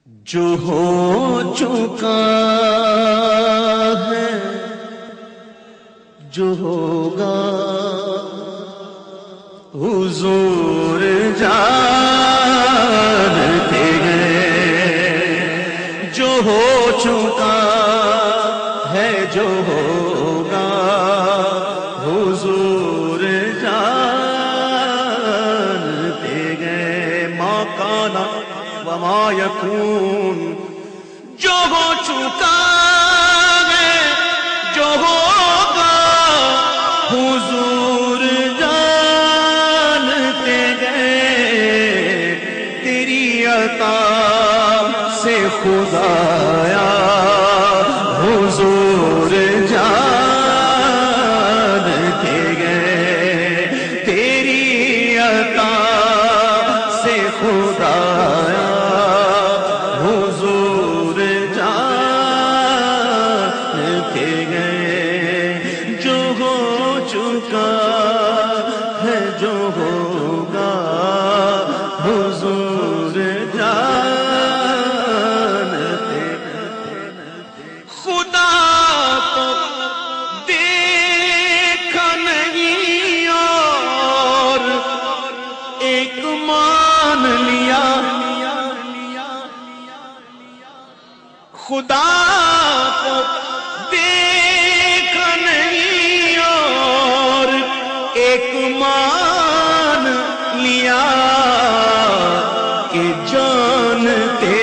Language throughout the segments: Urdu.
جو ہو چکا ہے جو ہوگا حضور جانتے ہیں، جو ہو چکا ہے جو ہوگا حضور جانتے ہیں۔ ما کان وما یکون، جو ہو چکا ہے جو ہوگا حضور جانتے گئے، تیری عطا سے خدایا حضور جانتے گئے، تیری عطا سے خدایا حضور جانتے گئے، جو ہو چکا ہے جو ہوگا حضور جانتے گئے۔ خدا کو دیکھا نہیں اور ایک مان لیا، خدا کو دیکھا نہیں اور ایک مان لیا کہ جانتے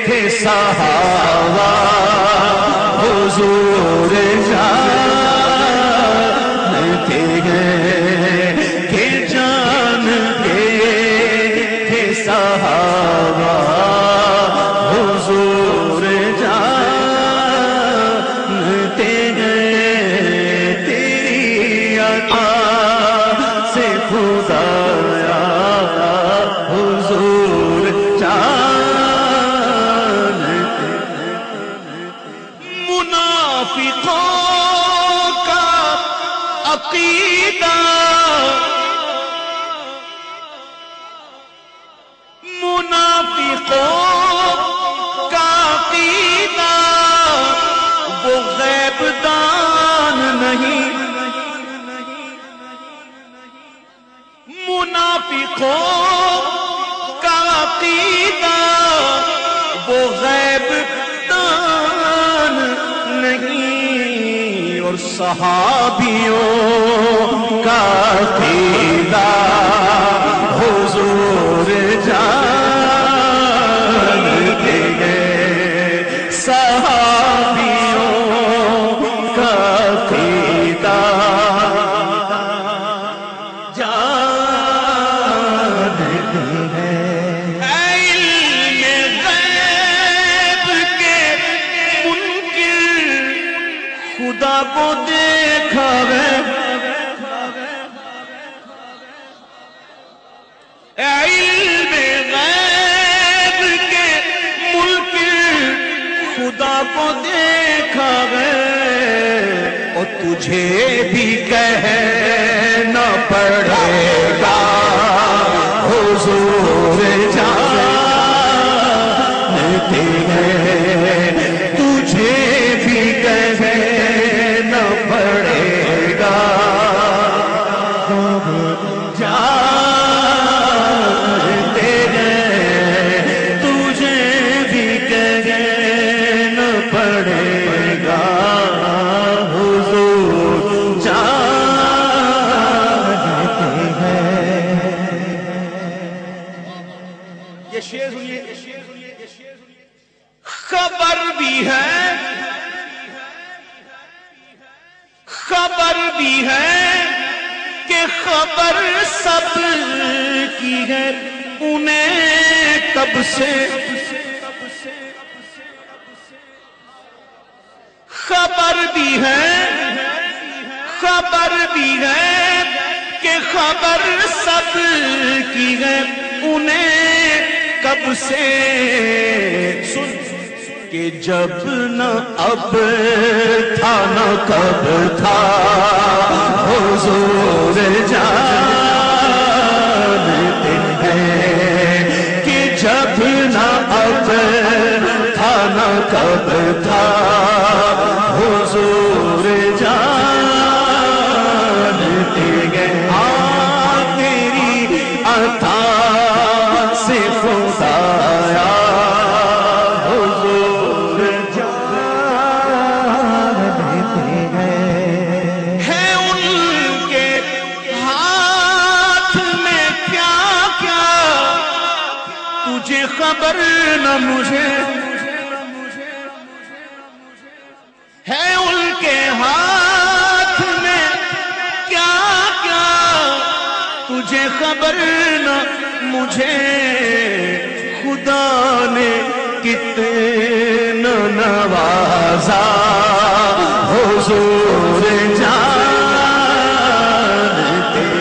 تھے صحابہ حضور جانتے گئے، کہ جانتے تھے صحابہ حضور جانتے گئے، تیری عطا سے خدایا حضور جانتے گئے۔ منافقوں کا عقیدہ، منافقوں کا عقیدہ وہ غیب دان نہیں، منافقوں کا عقیدہ وہ غیب دان نہیں، اور صحابیوں کا عقیدہ حضور جانتے گئے، صحابیوں کا عقیدہ جانتے ہیں۔ اے علم غیب کے منکر، خدا کو دیکھا ہے، علم غیب کے منکر، خدا کو دیکھا ہے، اور تجھے بھی کہنا پڑے گا حضور جانتے ہیں، تجھے بھی کہنا پڑے گا جانتے ہیں، تجھے بھی کہنا پڑے گا حضور جانتے ہیں۔ یہ شعر سنیے، خبر بھی ہے خبر بھی ہے کہ خبر سب کی ہے، انہیں کب سے خبر بھی ہے کہ خبر سب کی ہے، انہیں کب سے سن کہ جب نہ اب تھا نہ کب تھا حضور جانتے ہیں، کہ جب نہ اب خبر نہ مجھے ہے ان کے ہاتھ میں کیا کیا، تجھے خبر نہ مجھے خدا نے کتنا نوازا، حضور جانتے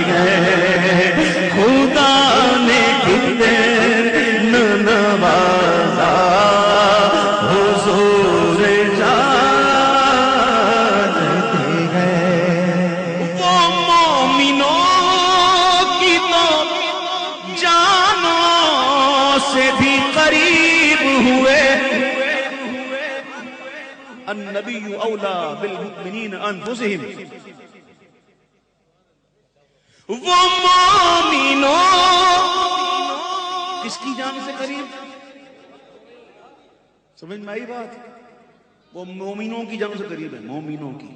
ہیں خدا نے کتنا نوازا، حضور جانتے ہیں۔ وہ مومنوں کی تو جانوں سے بھی قریب ہوئے، النبی اولا بالمؤمنین انفسہم، وہ مومنوں کس کی جان سے قریب؟ سمجھ میں آئی بات؟ وہ مومنوں کی جان سے قریب ہے، مومنوں کی،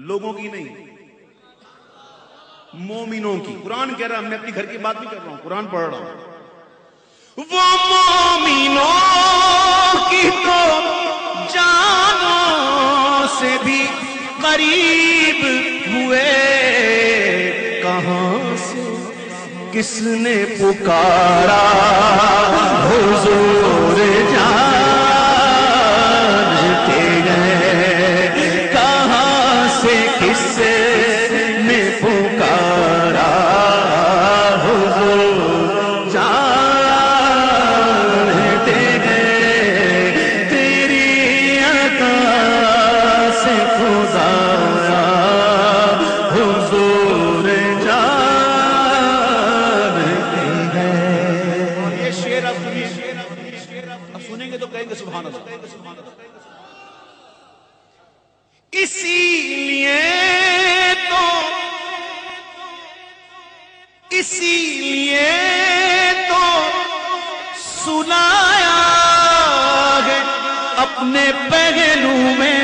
لوگوں کی نہیں، مومنوں کی۔ قرآن کہہ رہا ہے، میں اپنی گھر کی بات نہیں کر رہا ہوں، قرآن پڑھ رہا ہوں۔ وہ مومنوں کی تو جانوں سے بھی قریب ہوئے، کہاں سے کس نے پکارا، حضور جانتے ہیں کہاں سے کس نے پکارا، حضور جانتے ہیں تیری عطا سے خدایا، حضور جانتے ہیں۔ اور یہ شعر اب سنیں گے تو کہیں گے سبحان اللہ۔ اسی لیے تو سلایا ہے اپنے پہلو میں،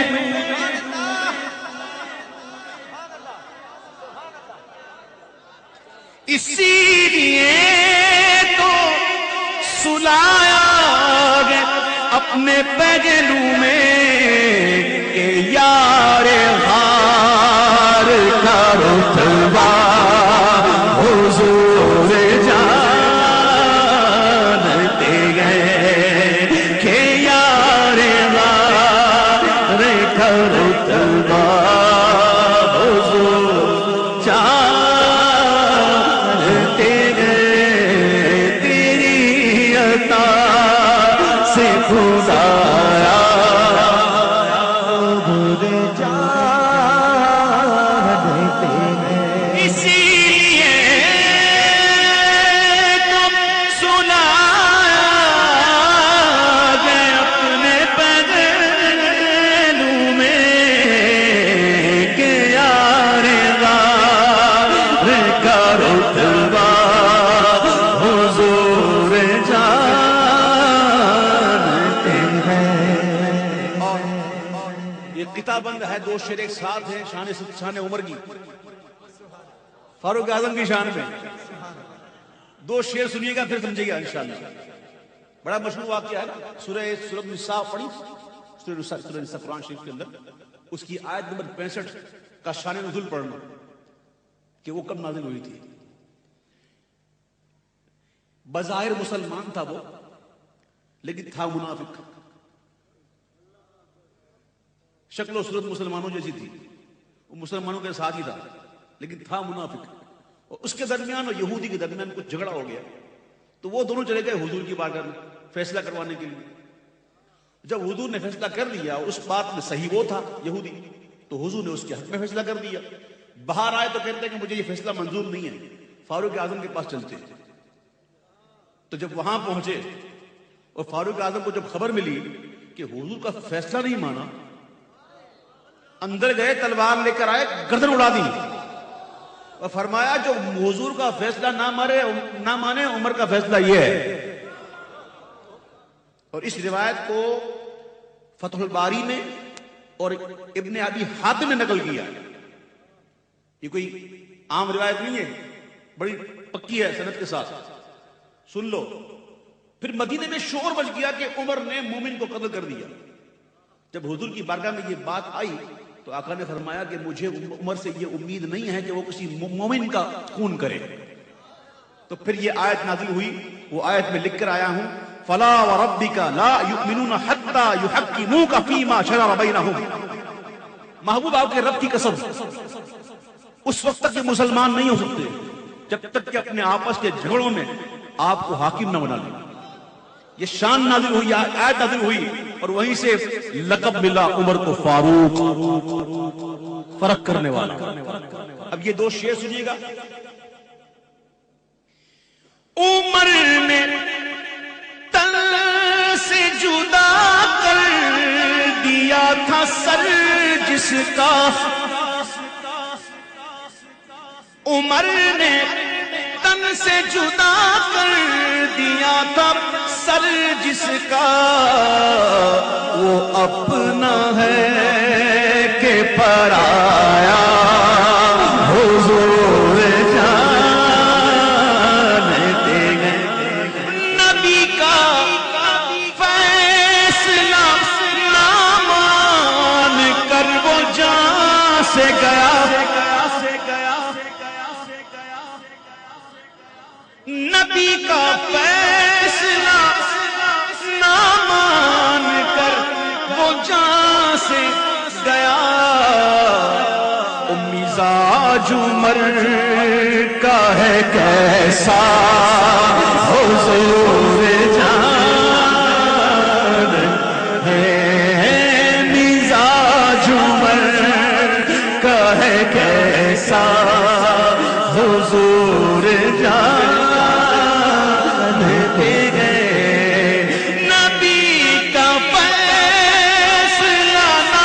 اسی لیے تو سلایا ہے اپنے پہلو میں کہ یار غار کا رتبہ حضور جانتے ہیں کہ یار غار کا رتبہ حضور جانتے ہیں، تیری عطا سے خدایا حضور جانتے ہیں۔ اسی لیے تم سلایا گئے اپنے پہلو میں کہ یار غار کا رتبہ حضور جانتے ہیں۔ یہ کتاب بند ہے، دو شعر ایک ساتھ ہیں، شان عمر کی، فاروق اعظم کی شان میں۔ دو شعر سنیے گا پھر سمجھے گا انشاءاللہ۔ بڑا مشہور واقعہ ہے نا، سورہ نساء پڑھی، سورہ نساء قرآن شریف کے اندر، اس کی آیت نمبر 65 کا شان نزول پڑھنا کہ وہ کب نازل ہوئی تھی۔ بظاہر مسلمان تھا وہ، لیکن تھا منافق، شکل و صورت مسلمانوں جیسی تھی، وہ مسلمانوں کے ساتھ ہی تھا لیکن تھا منافق۔ اور اس کے درمیان اور یہودی کے درمیان کچھ جھگڑا ہو گیا، تو وہ دونوں چلے گئے حضور کی بارگاہ میں فیصلہ کروانے کے لیے۔ جب حضور نے فیصلہ کر دیا، اس بات میں صحیح وہ تھا یہودی، تو حضور نے اس کے حق میں فیصلہ کر دیا۔ باہر آئے تو کہتے ہیں کہ مجھے یہ فیصلہ منظور نہیں ہے، فاروق اعظم کے پاس چلتے ہیں۔ تو جب وہاں پہنچے اور فاروق اعظم کو جب خبر ملی کہ حضور کا فیصلہ نہیں مانا، اندر گئے، تلوار لے کر آئے، گردن اڑا دی اور فرمایا جو حضور کا فیصلہ نہ مانے، عمر کا فیصلہ یہ ہے۔ اور اس روایت کو فتح الباری میں اور ابن ابی حاتم نے نقل کیا۔ یہ کوئی عام روایت نہیں ہے، بڑی پکی ہے سند کے ساتھ، سن لو۔ پھر مدینے میں شور بچ گیا کہ عمر نے مومن کو قتل کر دیا. جب حضور کی بارگاہ میں یہ بات آئی تو آقا نے فرمایا کہ مجھے عمر سے یہ امید نہیں ہے کہ وہ کسی مومن کا خون کرے. تو پھر یہ آیت نازل ہوئی. وہ آیت میں لکھ کر آیا ہوں فلا وربک لا یؤمنون حتی یحکموک فیما شجر بینہم. محبوب آپ کے رب کی قسم اس وقت تک یہ مسلمان نہیں ہو سکتے جب تک کہ اپنے آپس کے جھگڑوں میں آپ کو حاکم نہ بنا لیں. یہ شان نازل ہوئی, آیت نازل ہوئی اور وہیں سے لقب ملا عمر کو فاروق, فرق کرنے والا. اب یہ دو شعر سنیے گا. عمر نے تن سے جدا کر دیا تھا سر جس کا, عمر نے تن سے جدا کر دیا تھا سر جس کا, وہ اپنا ہے کہ پرایا حضور جانتے ہیں. نبی کا فیصلہ نہ مان کر وہ جان سے گیا, نبی کا فیصلہ نہ مان کر وہ جان سے گیا. مزاج عمر کا ہے کیسا حضور جان ہے, مزاج عمر کا ہے کیسا حضور جان. نبی کا فیصلہ نہ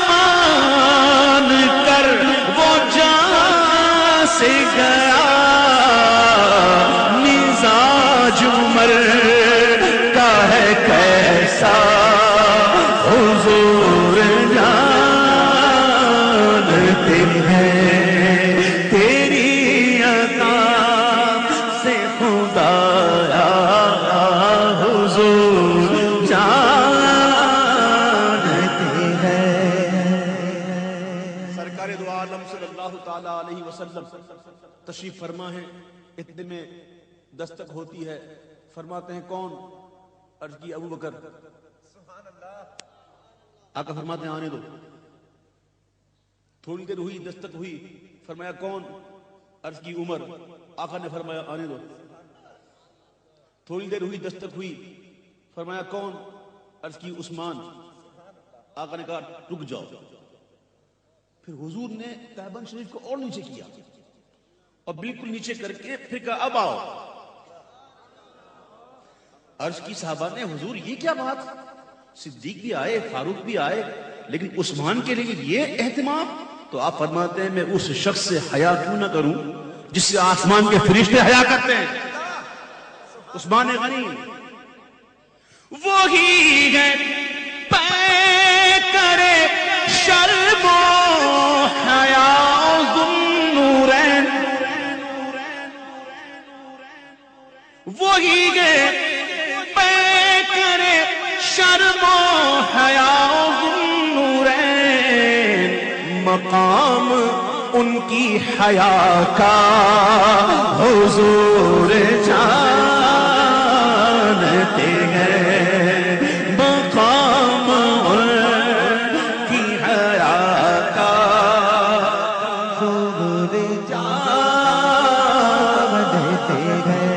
مان کر وہ جان سے گیا. مزاج عمر کا ہے کیسا حضور جانتے ہیں. تیری عطا سے خدا علیہ وسلم تشریف فرما ہے. اتنے میں دستک ہوتی ہے, فرماتے ہیں کون؟ عرض کی ابو بکر. آقا فرماتے ہیں آنے دو. تھوڑی دیر ہوئی, دستک ہوئی, فرمایا کون؟ عرض کی عمر. آقا نے فرمایا آنے دو. تھوڑی دیر ہوئی, دستک ہوئی, فرمایا کون؟ عرض کی عثمان. آقا نے کہا رک جاؤ. پھر حضور نے تہبند شریف کو اور نیچے کیا اور بالکل نیچے کر کے پھر کہا اب آؤ. عرض کی صحابہ نے حضور یہ کیا بات, صدیق بھی آئے, فاروق بھی آئے, لیکن عثمان کے لیے یہ اہتمام؟ تو آپ فرماتے ہیں میں اس شخص سے حیا کیوں نہ کروں جس سے آسمان کے فرشتے حیا کرتے ہیں. عثمان غنی وہی ہے کرے شرم و حیا ذوالنورین, وہی ہے کرے شرم و حیا ذوالنورین. مقام ان کی حیا کا حضور جانتے ہیں. مقام ان کی حیا کا حضور جانتے ہیں.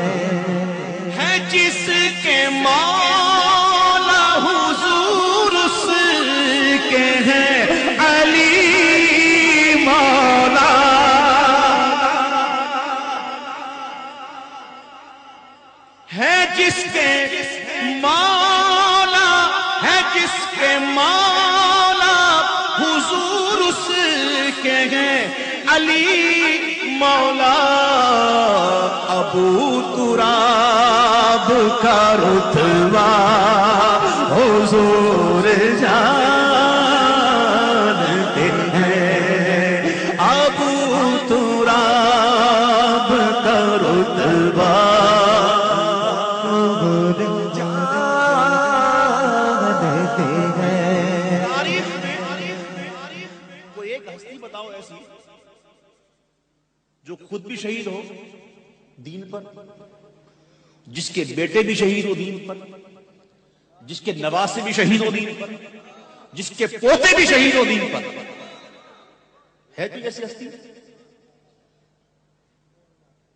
جس کے مولا حضور اس کے ہیں علی مولا. ہے جس کے مولا, ہے جس کے مولا حضور اس کے ہیں علی مولا. ابو تراب کا رتبہ حضور جانتے ہیں. ابو تراب کا رتبہ جو خود بھی شہید ہو دین پر، جس کے بیٹے بھی شہید ہو دین پر، جس کے نواسے بھی شہید ہو دین پر، جس کے پوتے بھی شہید ہو دین پر. ہے کوئی ایسی ہستی؟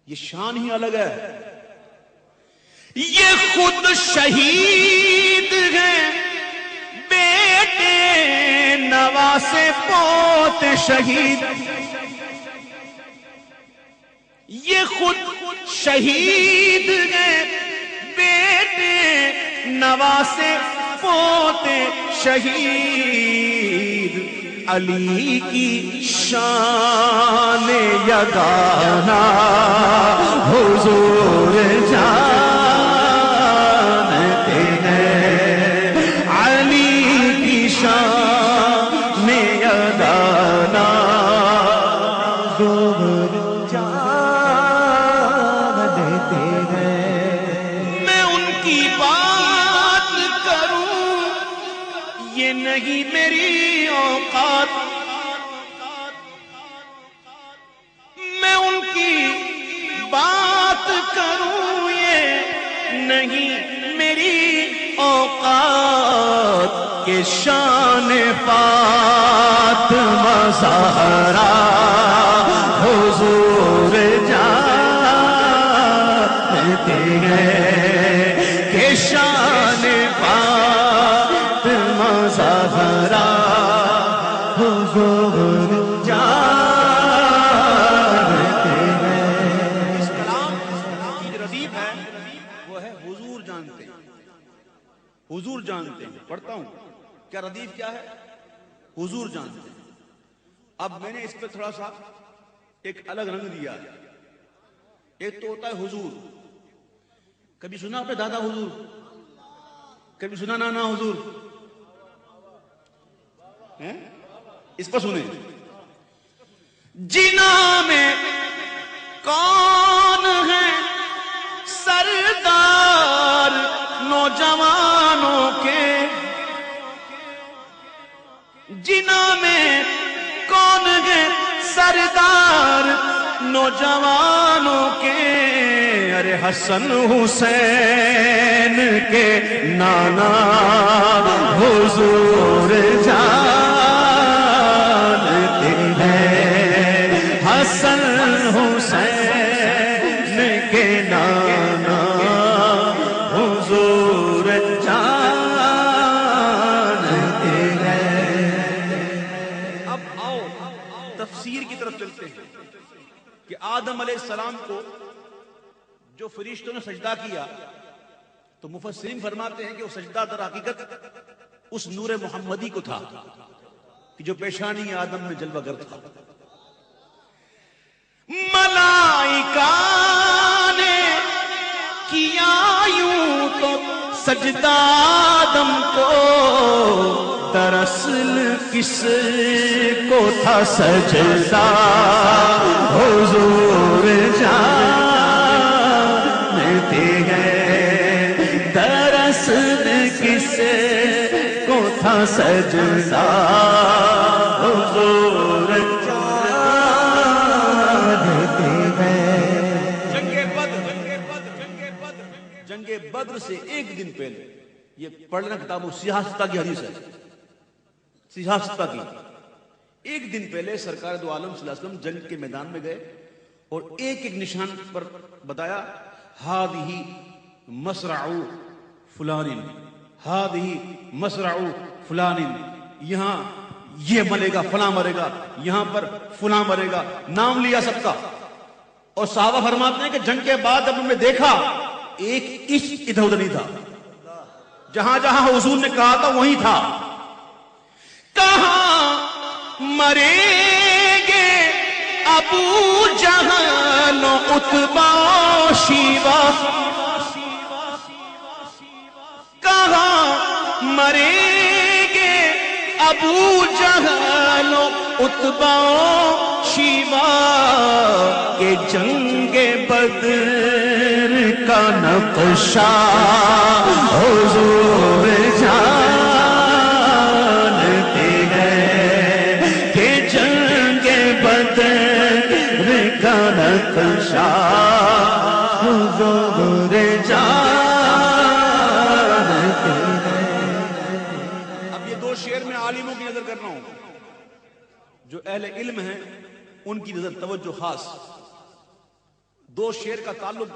یہ شان ہی الگ ہے. یہ خود شہید ہیں، بیٹے نواسے پوت شہید. یہ خود شہید ہیں، بیٹے نواسے پوت شہید. علی کی شان یگانا حضور جانتے ہیں. علی کی شان یگانا حضور جانتے ہیں. میں ان کی بات کروں یہ نہیں میری اوقات. میں ان کی بات کروں یہ نہیں میری اوقات. کہ شان فاطمہ زہرا حضور جانتے ہیں. کہ شان فاطمہ زہرا حضور جانتے ہیں. اس کلام کی جو ردیف ہے وہ ہے حضور جانتے ہیں. حضور جانتے ہیں. پڑھتا ہوں کیا ردیف کیا ہے؟ حضور جانتے ہیں. اب میں نے اس پہ تھوڑا سا ایک الگ رنگ دیا ہے. ایک تو ہوتا ہے حضور. کبھی سنا آپ نے دادا حضور؟ کبھی سنا نانا حضور؟ اس پر سنیں. جنا میں کون ہے سردار نوجوانوں کے. جنا میں کون ہے سردار نوجوانوں کے. ارے حسن حسین کے نانا حضور جانتے ہیں. حسن حسین کے نانا حضور جانتے ہیں. اب آؤ تفسیر کی طرف چلتے ہیں کہ آدم علیہ السلام کو جو فرشتوں نے سجدہ کیا تو مفسرین فرماتے ہیں کہ وہ سجدہ در حقیقت اس نور محمدی کو تھا کہ جو پیشانی آدم میں جلوہ گر تھا. ملائکہ نے کیا یوں تو سجدہ آدم کو. دراصل کس کو تھا سجدہ حضور جانتے ہیں. دراصل کس کو تھا سجدہ حضور جانتے ہیں. جنگ بدر سے ایک دن پہلے یہ پڑھنا کتاب سیاستہ کی حدیث ہے. سیاستہ کی ایک دن پہلے سرکار دو عالم صلی اللہ علیہ وسلم جنگ کے میدان میں گئے اور ایک ایک نشان پر بتایا ہادہی مسرع فلان، ہادہی مسرع فلان. یہاں یہ مرے گا، فلاں مرے گا، یہاں پر فلاں مرے گا. نام لیا سب کا. اور صحابہ فرماتے ہیں کہ جنگ کے بعد جب ہم نے دیکھا ایک انچ ادھر ادھر نہیں تھا. جہاں جہاں حضور نے کہا تھا وہیں تھا. کہاں مریں گے ابو جہل و عتبہ و شیبہ. کہاں مریں گے ابو جہل و عتبہ و شیبہ. کہ جنگ بدر کا نقشہ حضور جانتے ہیں. کہ جنگ بدر کا کا نقشہ حضور جانتے ہیں۔ اب یہ دو شعر میں عالموں کی نظر کر رہا ہوں، جو اہل علم ہیں ان کی نظر توجہ خاص۔ دو شعر کا تعلق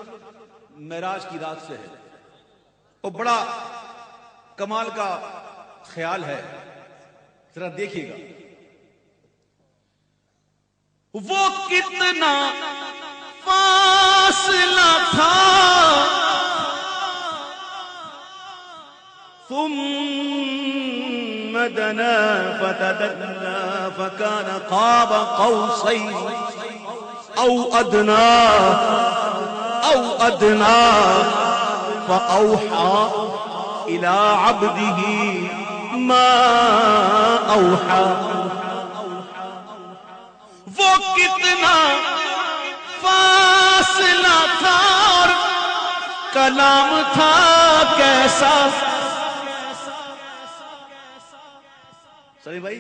معراج کی رات سے ہے اور بڑا کمال کا خیال ہے، ذرا دیکھیے گا۔ وہ کتنا فاصلہ تھا ثم دنا فتدلى فكان قاب قوسين أو أدنى فأوحى إلى عبده ما أوحى۔ وہ کتنا فاصلہ تھا اور کلام تھا کیسا۔ سری بھائی،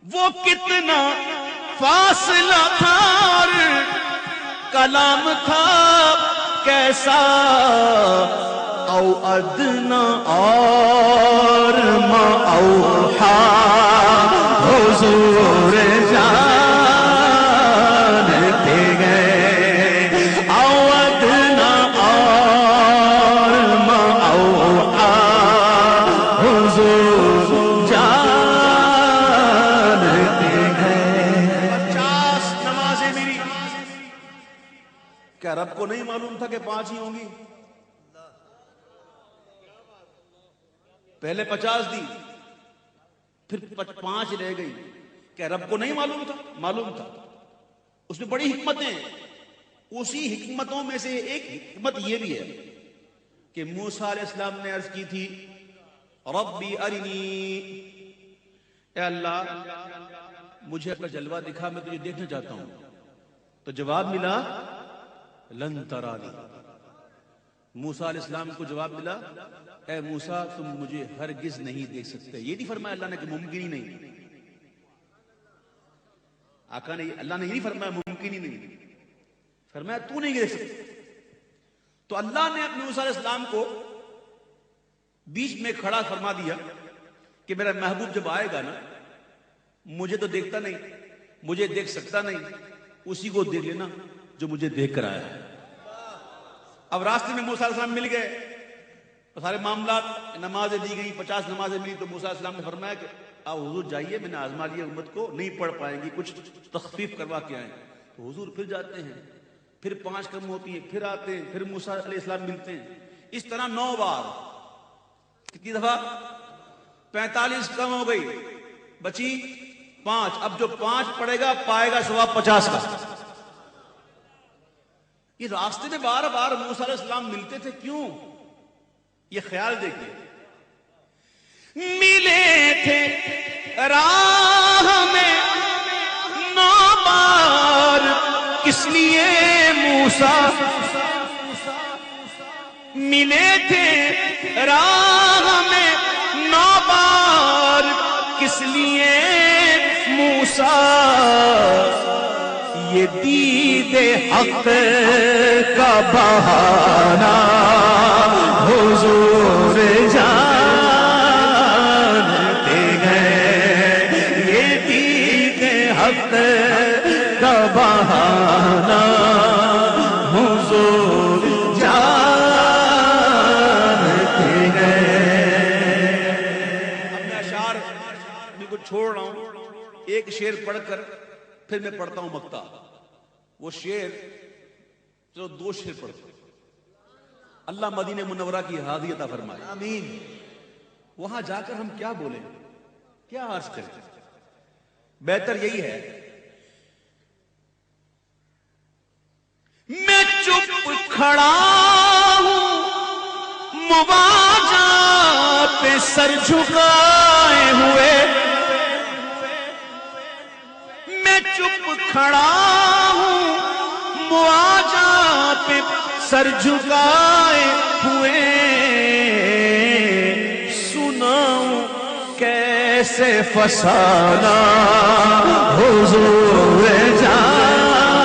وہ کتنا فاصلہ تھا اور کلام تھا کیسا، او ادنا اور ما اوحا، حضور جانتے گئے، او ادنا اور ما اوحا، حضور جانتے گئے۔ 50 نمازیں میری، کیا رب کو نہیں معلوم تھا کہ 5 ہی ہوں گی؟ پہلے 50 دی، پھر 5 رہ گئی، کیا رب کو نہیں معلوم تھا؟ معلوم تھا۔ اس میں بڑی حکمتیں، اسی حکمتوں میں سے ایک حکمت یہ بھی ہے کہ موسیٰ علیہ السلام نے عرض کی تھی ربی ارنی، اے اللہ مجھے اپنا جلوہ دکھا، میں تجھے دیکھنا چاہتا ہوں۔ تو جواب ملا لن ترانی۔ موسیٰ علیہ السلام کو جواب ملا اے موسیٰ تم مجھے ہرگز نہیں دیکھ سکتے۔ یہ نہیں فرمایا اللہ نے کہ ممکن ہی نہیں، آقا نے اللہ نے یہ نہیں فرمایا ممکن ہی نہیں، فرمایا تو نہیں دیکھ سکتا۔ تو اللہ نے اپنے موسیٰ علیہ السلام کو بیچ میں کھڑا فرما دیا کہ میرا محبوب جب آئے گا نا، مجھے تو دیکھتا نہیں، مجھے دیکھ سکتا نہیں، اسی کو دیکھ لینا جو مجھے دیکھ کر آیا ہے۔ اب راستے میں موسیٰ علیہ السلام مل گئے، سارے معاملات، نمازیں دی گئی، 50 نمازیں ملی، تو موسیٰ علیہ السلام نے فرمایا کہ آپ حضور جائیے، میں نے آزما لیا امت کو، نہیں پڑھ پائیں گی، کچھ تخفیف کروا کے آئیں۔ تو حضور پھر جاتے ہیں، پھر 5 کم ہوتی ہیں، پھر آتے ہیں، پھر موسیٰ علیہ السلام ملتے ہیں، اس طرح 9 بار۔ کتنی دفعہ؟ 45 کم ہو گئی، بچی 5۔ اب جو 5 پڑے گا پائے گا ثواب 50 کا۔ یہ راستے میں بار بار موسیٰ علیہ السلام ملتے تھے، کیوں؟ یہ خیال دیکھیے، ملے تھے راہ میں 9 بار، کس لیے موسیٰ؟ ملے تھے راہ میں 9 بار، کس لیے موسیٰ؟ یہ دید حق کا بہانہ حضور جانتے گئے، یہ دید حق کا بہانہ حضور جانتے گئے۔ اب میں اشعار کو چھوڑ رہا ہوں، ایک شعر پڑھ کر پھر میں پڑھتا ہوں مقطع۔ وہ شعر، چلو 2 شعر پڑھتا ہوں۔ اللہ مدینہ منورہ کی حاضری عطا فرمائے، آمین۔ وہاں جا کر ہم کیا بولیں، کیا عرض کریں؟ بہتر یہی ہے میں چپ کھڑا ہوں مواجہ پہ سر جھکائے ہوئے، میں چپ کھڑا ہوں مواجہ پہ سر جھکائے ہوئے، سناؤں کیسے فسانہ حضور جان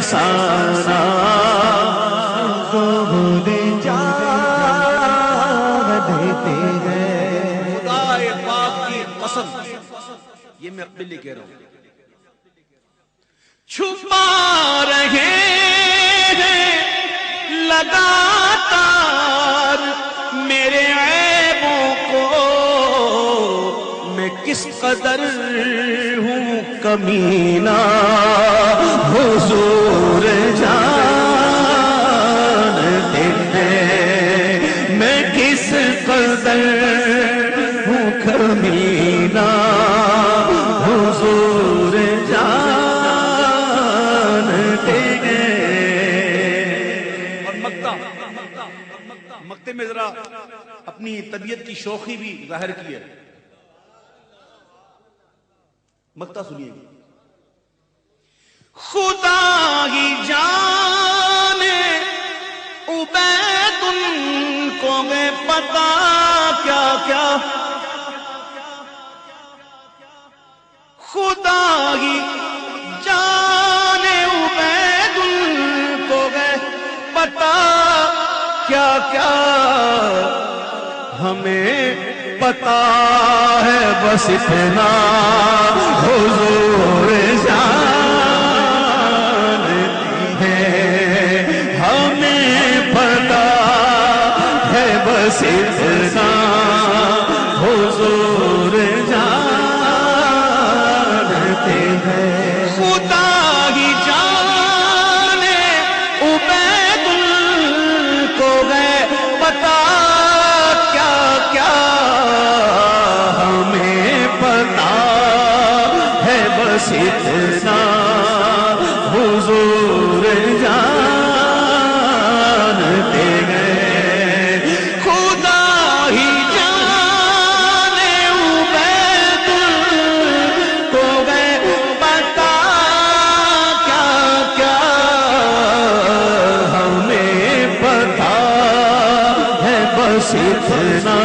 فسانہ زہد جان دیتے ہیں. خدا پاک کی قسم، یہ میں اپنے لیے کہہ رہا ہوں، چھپا رہے ہیں لگاتار میرے عیبوں کو، میں کس قدر ہوں کمینہ حضور جانتے ہیں، میں کس قدر ہوں کمینہ حضور جانتے ہیں. اور مکتے میں ذرا اپنی طبیعت کی شوخی بھی ظاہر کی ہے. مکتا سنیے گا. خدا ہی جانے عبید ان کو میں پتا کیا کیا، خدا ہی جانے عبید ان کو میں پتا کیا کیا، ہمیں پتا ہے بس اتنا حضور جانتی ہے، ہمیں پتا ہے بس اتنا حضور جانتے ہیں. خدا ہی جانے عبید کو گئے پتا کیا کیا، ہمیں پتا ہے بس اتنا حضور جانتے ہیں. خدا ہی جانے عبید کو گئے پتا کیا کیا، ہمیں پتا ہے بس اتنا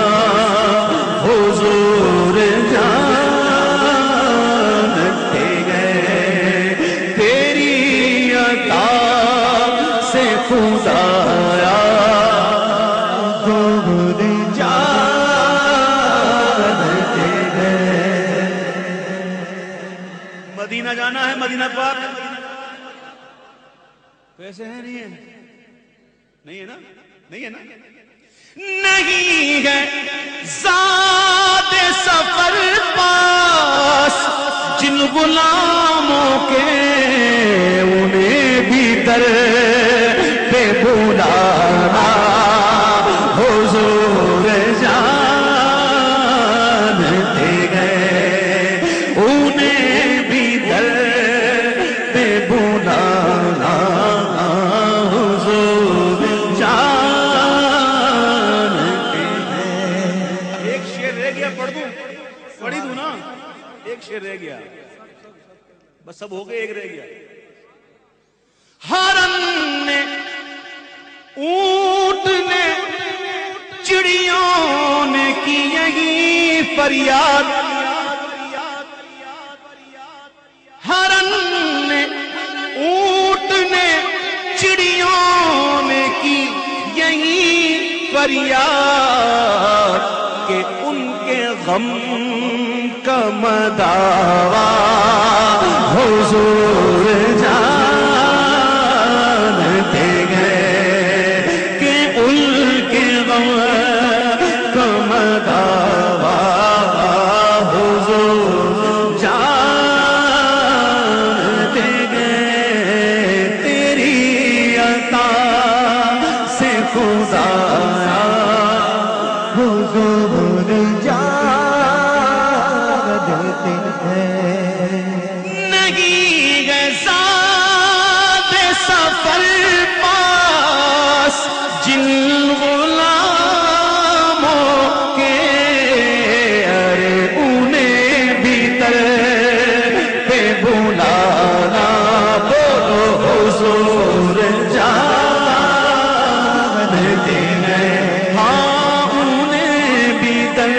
حضور جانتے ہیں. تیری عطا سے خدایا زہد جانتے ہیں. مدینہ جانا ہے، مدینہ پاک. پیسے ہیں نہیں ہے؟ نہیں ہے نا؟ نہیں ہے نا؟ نہیں ہے زاد سفر پاس جن غلاموں کے، انہیں بھی در پہ بلانا حضور جانتے گئے، انہیں بھی در پہ بلانا حضور جانتے ہیں. ایک شعر رہ گیا، پڑھ دوں؟ پڑھی دوں نا؟ ایک شعر رہ گیا، بس سب ہو گئے، ایک رہ گیا. ہرن نے، اونٹ نے، چڑیوں نے کی یہی فریاد، ہرن نے، اونٹ نے، چڑیوں نے کی یہی فریاد کہ ان کے غم کا مداوا حضور جانتے گئے، کہ ان کے غم کا مداوا حضور جانتے گئے. تیری عطا سے خدایا حضور جانتے ہیں. نہیں ہے زاد سفر پاس جن غلاموں کے، ارے انہیں بھی در پہ بلانا، بولو حضور جانتے ہیں. ہاں انہیں بھی در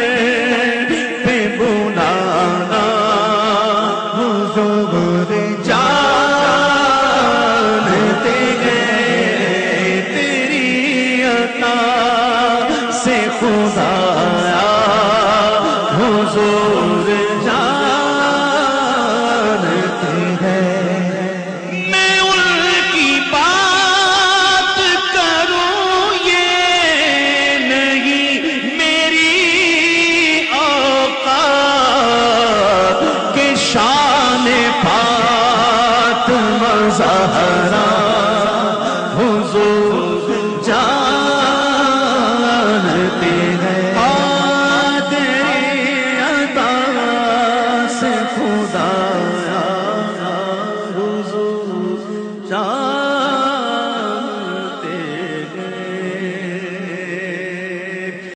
پہ بلانا حضور جانتے حضور جانتے ہیں میں ان کی بات کروں یہ نہیں میری اوقات کہ شان فاطمہ زہرا حضور جانتے ہیں قادر عطا سے خدا